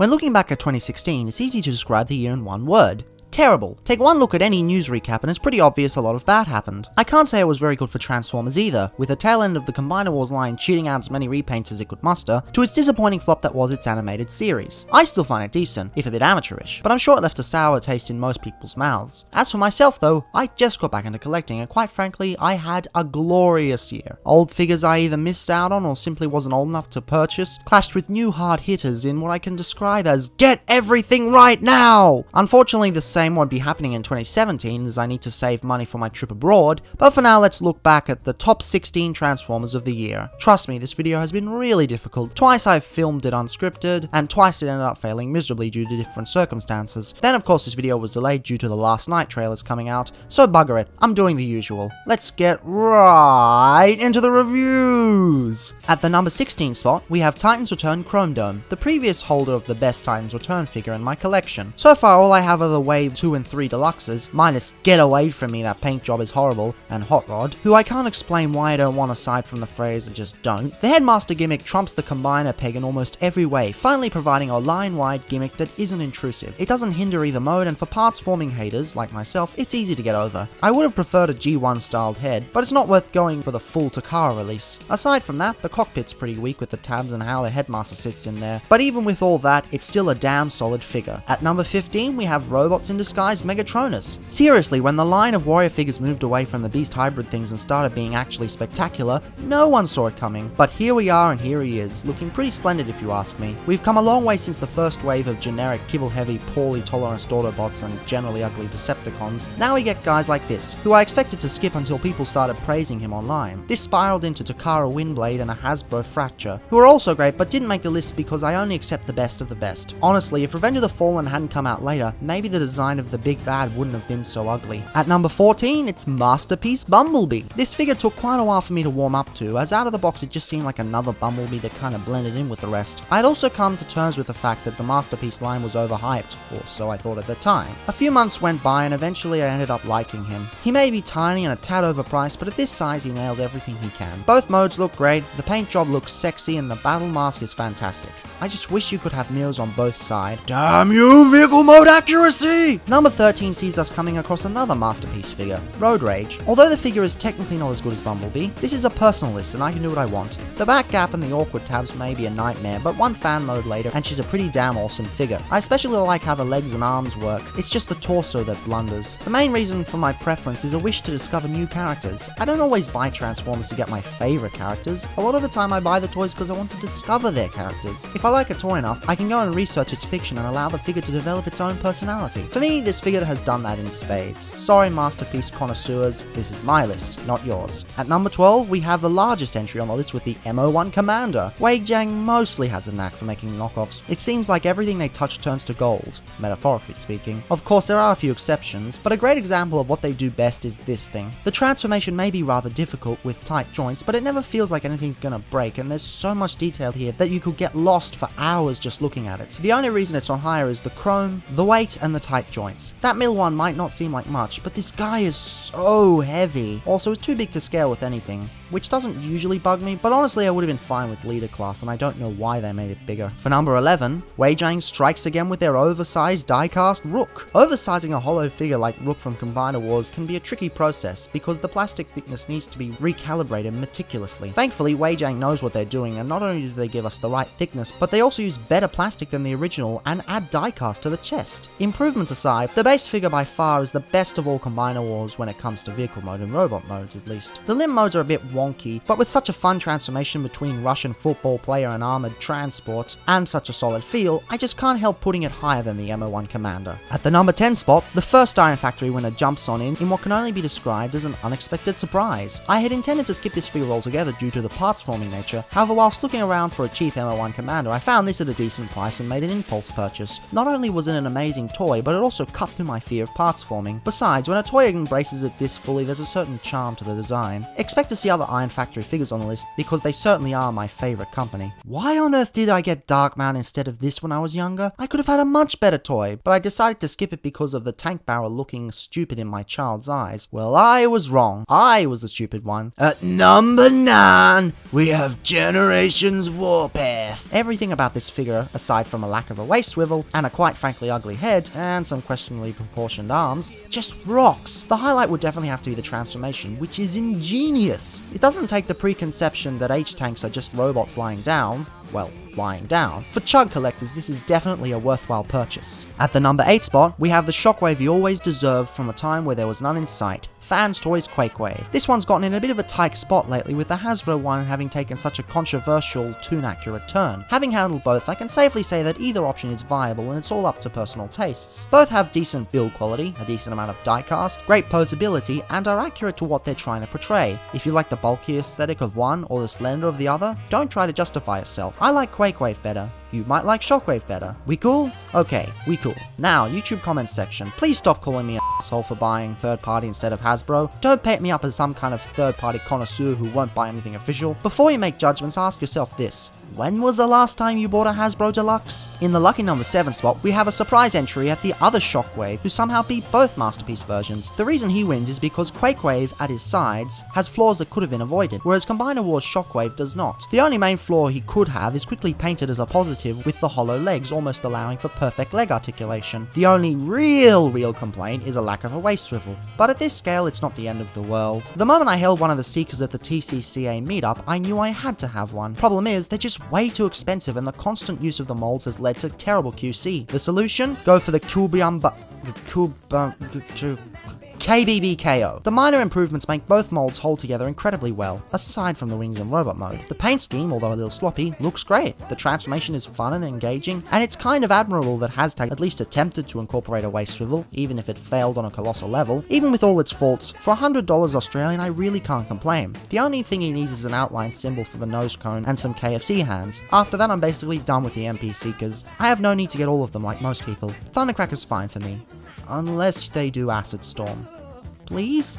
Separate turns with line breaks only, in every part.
When looking back at 2016, it's easy to describe the year in one word: terrible. Take one look at any news recap and it's pretty obvious a lot of bad happened. I can't say it was very good for Transformers either, with the tail end of the Combiner Wars line cheating out as many repaints as it could muster, to its disappointing flop that was its animated series. I still find it decent, if a bit amateurish, but I'm sure it left a sour taste in most people's mouths. As for myself though, I just got back into collecting and quite frankly, I had a glorious year. Old figures I either missed out on or simply wasn't old enough to purchase, clashed with new hard hitters in what I can describe as get everything right now! Unfortunately, the same won't be happening in 2017 as I need to save money for my trip abroad, but for now let's look back at the top 16 Transformers of the year. Trust me, this video has been really difficult. Twice I've filmed it unscripted, and twice it ended up failing miserably due to different circumstances. Then of course this video was delayed due to the Last Night trailers coming out, so bugger it, I'm doing the usual. Let's get right into the reviews! At the number 16 spot, we have Titans Return Chrome Dome, the previous holder of the best Titans Return figure in my collection. So far all I have are the Wave 2 and 3 Deluxes, minus Get Away From Me, that paint job is horrible, and Hot Rod, who I can't explain why I don't want aside from the phrase I just don't. The Headmaster gimmick trumps the Combiner peg in almost every way, finally providing a line-wide gimmick that isn't intrusive. It doesn't hinder either mode, and for parts-forming haters, like myself, it's easy to get over. I would have preferred a G1 styled head, but it's not worth going for the full Takara release. Aside from that, the cockpit's pretty weak with the tabs and how the Headmaster sits in there, but even with all that, it's still a damn solid figure. At number 15, we have Robots in Disguise Megatronus. Seriously, when the line of warrior figures moved away from the Beast hybrid things and started being actually spectacular, no one saw it coming. But here we are and here he is, looking pretty splendid if you ask me. We've come a long way since the first wave of generic, kibble-heavy, poorly toleranced Autobots and generally ugly Decepticons. Now we get guys like this, who I expected to skip until people started praising him online. This spiraled into Takara Windblade and a Hasbro Fracture, who are also great but didn't make the list because I only accept the best of the best. Honestly, if Revenge of the Fallen hadn't come out later, maybe the design of the big bad wouldn't have been so ugly. At number 14, it's Masterpiece Bumblebee. This figure took quite a while for me to warm up to, as out of the box it just seemed like another Bumblebee that kind of blended in with the rest. I'd also come to terms with the fact that the Masterpiece line was overhyped, or so I thought at the time. A few months went by and eventually I ended up liking him. He may be tiny and a tad overpriced, but at this size he nails everything he can. Both modes look great, the paint job looks sexy, and the battle mask is fantastic. I just wish you could have mirrors on both sides. Damn you, vehicle mode accuracy! Number 13 sees us coming across another Masterpiece figure, Road Rage. Although the figure is technically not as good as Bumblebee, this is a personal list and I can do what I want. The back gap and the awkward tabs may be a nightmare, but one fan mode later and she's a pretty damn awesome figure. I especially like how the legs and arms work, it's just the torso that blunders. The main reason for my preference is a wish to discover new characters. I don't always buy Transformers to get my favourite characters, a lot of the time I buy the toys because I want to discover their characters. If I like a toy enough, I can go and research its fiction and allow the figure to develop its own personality. For me, this figure has done that in spades. Sorry Masterpiece connoisseurs, this is my list, not yours. At number 12, we have the largest entry on the list with the MO1 Commander. Wei Jiang mostly has a knack for making knockoffs. It seems like everything they touch turns to gold, metaphorically speaking. Of course, there are a few exceptions, but a great example of what they do best is this thing. The transformation may be rather difficult with tight joints, but it never feels like anything's gonna break, and there's so much detail here that you could get lost for hours just looking at it. The only reason it's on higher is the chrome, the weight, and the tight joints. That middle one might not seem like much, but this guy is so heavy. Also, it's too big to scale with anything, which doesn't usually bug me, but honestly I would have been fine with leader class, and I don't know why they made it bigger. For number 11, Wei Jiang strikes again with their oversized die-cast Rook. Oversizing a hollow figure like Rook from Combiner Wars can be a tricky process, because the plastic thickness needs to be recalibrated meticulously. Thankfully, Wei Jiang knows what they're doing, and not only do they give us the right thickness, but they also use better plastic than the original and add die-cast to the chest. Improvements aside, the base figure by far is the best of all Combiner Wars when it comes to vehicle mode and robot modes at least. The limb modes are a bit wonky, but with such a fun transformation between Russian football player and armored transport, and such a solid feel, I just can't help putting it higher than the MO1 Commander. At the number 10 spot, the first Iron Factory winner jumps on in what can only be described as an unexpected surprise. I had intended to skip this figure altogether due to the parts forming nature, however whilst looking around for a cheap MO1 Commander, I found this at a decent price and made an impulse purchase. Not only was it an amazing toy, but it also cut through my fear of parts forming. Besides, when a toy embraces it this fully, there's a certain charm to the design. Expect to see other Iron Factory figures on the list because they certainly are my favorite company. Why on earth did I get Darkman instead of this when I was younger? I could have had a much better toy, but I decided to skip it because of the tank barrel looking stupid in my child's eyes. Well, I was wrong. I was the stupid one. At number 9, we have Generations Warpath. Everything about this figure, aside from a lack of a waist swivel and a quite frankly ugly head and some questionably proportioned arms, just rocks. The highlight would definitely have to be the transformation, which is ingenious. It doesn't take the preconception that H-tanks are just robots lying down. Well, lying down. For Chug collectors, this is definitely a worthwhile purchase. At the number 8 spot, we have the shockwave you always deserved from a time where there was none in sight. Fans Toys Quakewave. This one's gotten in a bit of a tight spot lately, with the Hasbro one having taken such a controversial, tune-accurate turn. Having handled both, I can safely say that either option is viable and it's all up to personal tastes. Both have decent build quality, a decent amount of diecast, great posability, and are accurate to what they're trying to portray. If you like the bulky aesthetic of one or the slender of the other, don't try to justify yourself. I like Quakewave better. You might like Shockwave better. We cool? Okay, we cool. Now, YouTube comments section. Please stop calling me an asshole for buying third party instead of Hasbro. Don't paint me up as some kind of third party connoisseur who won't buy anything official. Before you make judgments, ask yourself this. When was the last time you bought a Hasbro Deluxe? In the lucky number 7 spot, we have a surprise entry at the other Shockwave, who somehow beat both Masterpiece versions. The reason he wins is because Quakewave, at his sides, has flaws that could have been avoided, whereas Combiner Wars Shockwave does not. The only main flaw he could have is quickly painted as a positive, with the hollow legs almost allowing for perfect leg articulation. The only real complaint is a lack of a waist swivel, but at this scale it's not the end of the world. The moment I held one of the Seekers at the TCCA meetup, I knew I had to have one. Problem is, they're just way too expensive and the constant use of the molds has led to terrible QC. The solution? Go for the KBBKO. The minor improvements make both molds hold together incredibly well, aside from the wings and robot mode. The paint scheme, although a little sloppy, looks great. The transformation is fun and engaging, and it's kind of admirable that Hashtag at least attempted to incorporate a waist swivel, even if it failed on a colossal level. Even with all its faults, for $100 Australian I really can't complain. The only thing he needs is an outline symbol for the nose cone and some KFC hands. After that I'm basically done with the MP Seekers. I have no need to get all of them like most people. Thundercracker's fine for me. Unless they do Acid Storm. Please?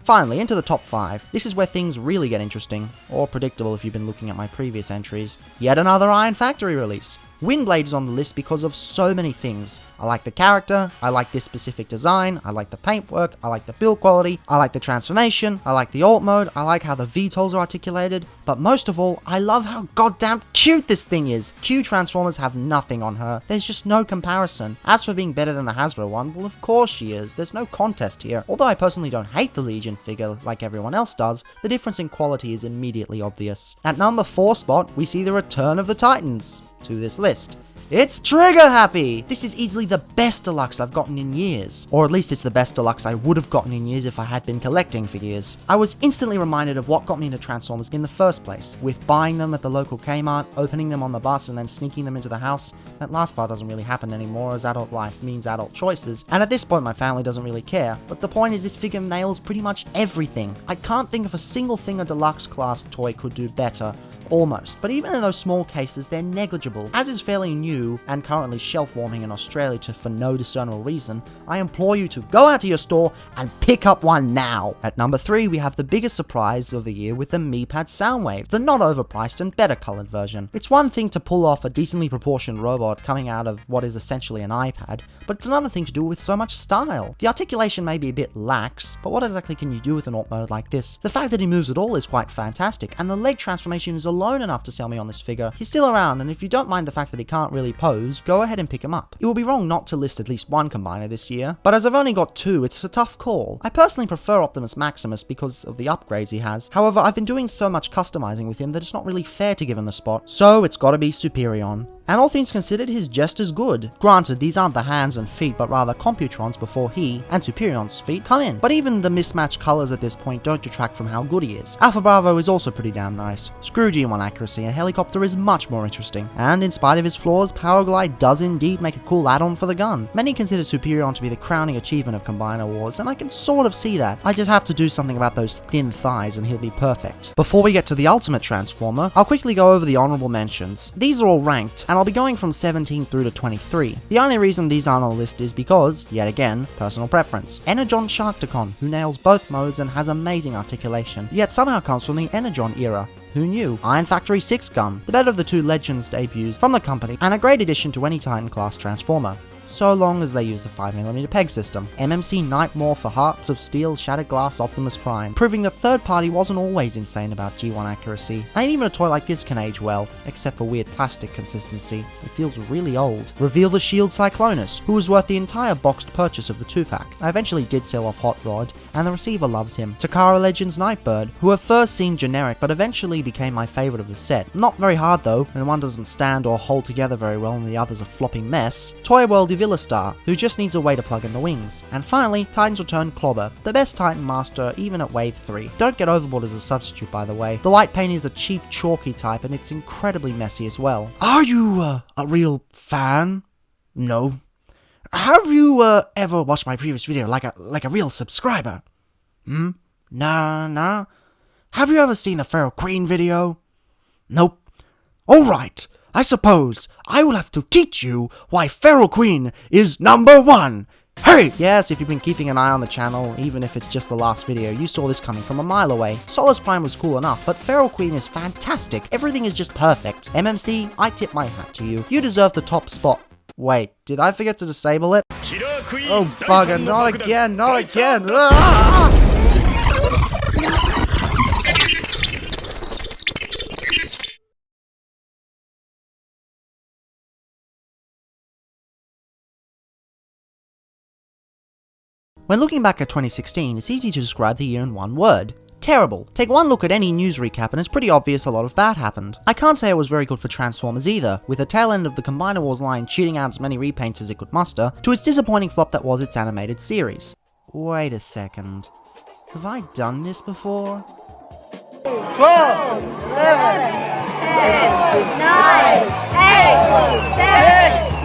Finally, into the top 5. This is where things really get interesting, or predictable if you've been looking at my previous entries. Yet another Iron Factory release. Windblade is on the list because of so many things. I like the character, I like this specific design, I like the paintwork, I like the build quality, I like the transformation, I like the alt mode, I like how the VTOLs are articulated, but most of all, I love how goddamn cute this thing is. Q Transformers have nothing on her, there's just no comparison. As for being better than the Hasbro one, well of course she is, there's no contest here. Although I personally don't hate the Legion figure like everyone else does, the difference in quality is immediately obvious. At number 4 spot, we see the return of the Titans to this list. It's Trigger Happy! This is easily the best deluxe I've gotten in years. Or at least it's the best deluxe I would have gotten in years if I had been collecting figures. I was instantly reminded of what got me into Transformers in the first place, with buying them at the local Kmart, opening them on the bus and then sneaking them into the house. That last part doesn't really happen anymore as adult life means adult choices, and at this point my family doesn't really care, but the point is this figure nails pretty much everything. I can't think of a single thing a deluxe class toy could do better. Almost. But even in those small cases, they're negligible. As is fairly new, and currently shelf-warming in Australia for no discernible reason, I implore you to go out to your store and pick up one now! At number 3, we have the biggest surprise of the year with the MePad Soundwave, the not overpriced and better coloured version. It's one thing to pull off a decently proportioned robot coming out of what is essentially an iPad, but it's another thing to do it with so much style. The articulation may be a bit lax, but what exactly can you do with an alt mode like this? The fact that he moves at all is quite fantastic, and the leg transformation is alone enough to sell me on this figure. He's still around, and if you don't mind the fact that he can't really pose, go ahead and pick him up. It would be wrong not to list at least one combiner this year, but as I've only got 2, it's a tough call. I personally prefer Optimus Maximus because of the upgrades he has. However, I've been doing so much customizing with him that it's not really fair to give him the spot, so it's gotta be Superion. And all things considered, he's just as good. Granted, these aren't the hands and feet, but rather Computrons before he, and Superion's feet, come in. But even the mismatched colours at this point don't detract from how good he is. Alpha Bravo is also pretty damn nice. Screw G1 accuracy, a helicopter is much more interesting. And in spite of his flaws, Powerglide does indeed make a cool add-on for the gun. Many consider Superion to be the crowning achievement of Combiner Wars, and I can sort of see that. I just have to do something about those thin thighs and he'll be perfect. Before we get to the ultimate Transformer, I'll quickly go over the honourable mentions. These are all ranked, and and I'll be going from 17 through to 23. The only reason these aren't on the list is because, yet again, personal preference. Energon Sharkticon, who nails both modes and has amazing articulation, yet somehow comes from the Energon era. Who knew? Iron Factory 6 gun, the better of the two Legends debuts from the company, and a great addition to any Titan class Transformer. So long as they use the 5mm peg system. MMC Nightmare for Hearts of Steel Shattered Glass Optimus Prime, proving that third party wasn't always insane about G1 accuracy. And even a toy like this can age well, except for weird plastic consistency. It feels really old. Reveal the Shield Cyclonus, who was worth the entire boxed purchase of the 2-pack. I eventually did sell off Hot Rod, and the receiver loves him. Takara Legends Nightbird, who at first seemed generic but eventually became my favourite of the set. Not very hard though, and one doesn't stand or hold together very well and the other's a flopping mess. Toy World Star, who just needs a way to plug in the wings. And finally, Titan's Return Clobber, the best Titan Master even at Wave 3. Don't get overboard as a substitute, by the way. The white paint is a cheap chalky type and it's incredibly messy as well. Are you a real fan? No. Have you ever watched my previous video like a real subscriber? Nah. Have you ever seen the Feral Queen video? Nope. Alright. I suppose I will have to teach you why Feral Queen is #1. Hey! Yes, if you've been keeping an eye on the channel, even if it's just the last video, you saw this coming from a mile away. Solus Prime was cool enough, but Feral Queen is fantastic. Everything is just perfect. MMC, I tip my hat to you. You deserve the top spot. Wait, did I forget to disable it? Oh bugger, not again, not again! Ah! When looking back at 2016, it's easy to describe the year in one word. Terrible. Take one look at any news recap and it's pretty obvious a lot of bad happened. I can't say it was very good for Transformers either, with the tail end of the Combiner Wars line cheating out as many repaints as it could muster, to its disappointing flop that was its animated series. Wait a second. Have I done this before? 12, 11, 10, 9, 8, 7, 6,